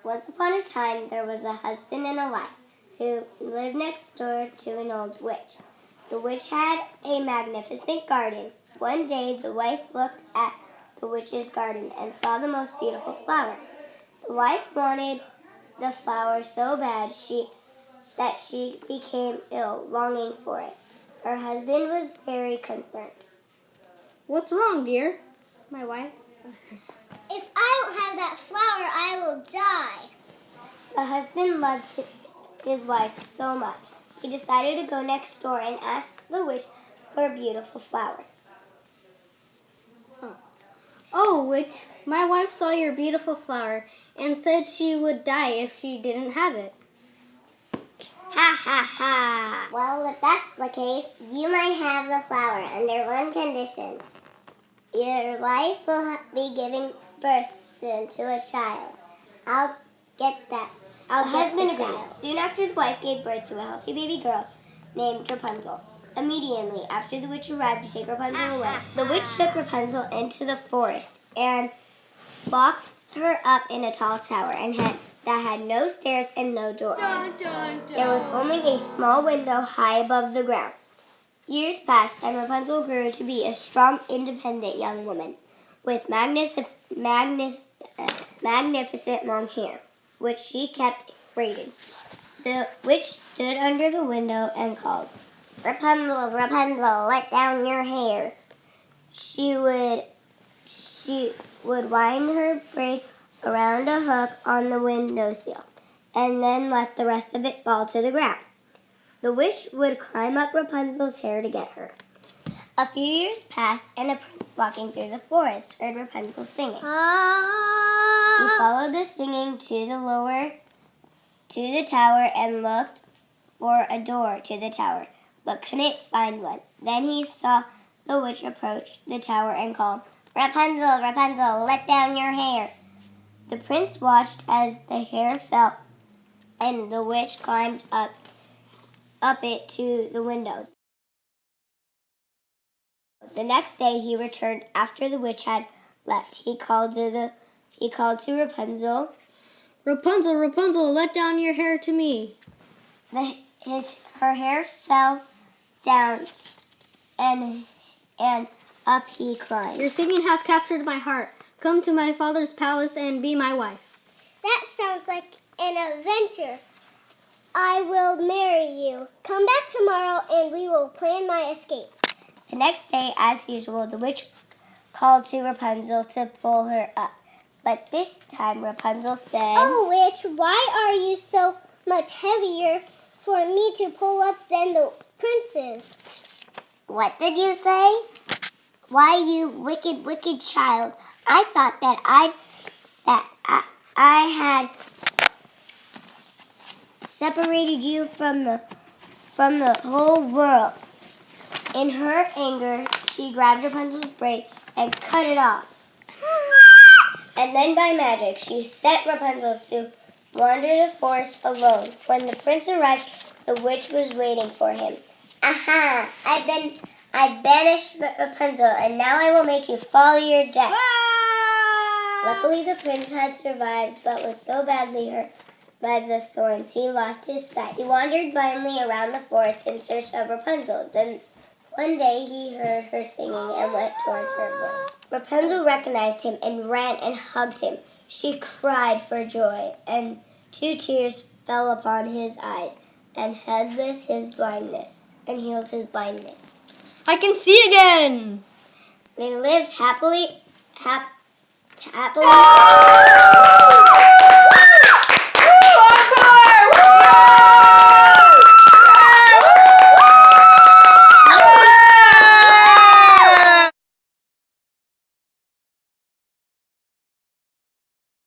Once upon a time, there was a husband and a wife who lived next door to an old witch. The witch had a magnificent garden. One day, the wife looked at the witch's garden and saw the most beautiful flower. The wife wanted the flower so bad that she became ill, longing for it. Her husband was very concerned. What's wrong, dear? My wife? If I don't have that flower, I will die. The husband loved his wife so much. He decided to go next door and ask the witch for a beautiful flower. Oh, witch, my wife saw your beautiful flower and said she would die if she didn't have it. Ha ha ha! Well, if that's the case, you might have the flower under one condition. Your wife will be giving birth soon to a child. I'll get that. The husband agreed. Soon after, the wife gave birth to a healthy baby girl named Rapunzel. Immediately after the witch arrived to take Rapunzel away, the witch took Rapunzel into the forest and locked her up in a tall tower that had no stairs and no door. Dun, dun, dun. There was only a small window high above the ground. Years passed, and Rapunzel grew to be a strong, independent young woman with magnificent long hair, which she kept braiding. The witch stood under the window and called, "Rapunzel, Rapunzel, let down your hair." She would wind her braid around a hook on the windowsill and then let the rest of it fall to the ground. The witch would climb up Rapunzel's hair to get her. A few years passed, and a prince walking through the forest heard Rapunzel singing. He followed the singing to the tower and looked for a door to the tower, but couldn't find one. Then he saw the witch approach the tower and called, "Rapunzel, Rapunzel, let down your hair." The prince watched as the hair fell, and the witch climbed up it to the window. The next day he returned after the witch had left. He called to Rapunzel, Rapunzel, Rapunzel, let down your hair to me. Her hair fell down, and up he climbed. Your singing has captured my heart. Come to my father's palace and be my wife. That sounds like an adventure. I will marry you. Come back tomorrow and we will plan my escape. The next day, as usual, the witch called to Rapunzel to pull her up. But this time Rapunzel said, "Oh, witch, why are you so much heavier for me to pull up than the prince's?" "What did you say? Why, you wicked, wicked child. I thought that I had separated you from the whole world." In her anger, she grabbed Rapunzel's braid and cut it off. And then by magic, she set Rapunzel to wander the forest alone. When the prince arrived, the witch was waiting for him. "Aha! I banished Rapunzel, and now I will make you follow your death." Luckily, the prince had survived, but was so badly hurt by the thorns, he lost his sight. He wandered blindly around the forest in search of Rapunzel. Then one day he heard her singing and went towards her. Rapunzel recognized him and ran and hugged him. She cried for joy, and 2 tears fell upon his eyes, and healed his blindness. I can see again. They lived happily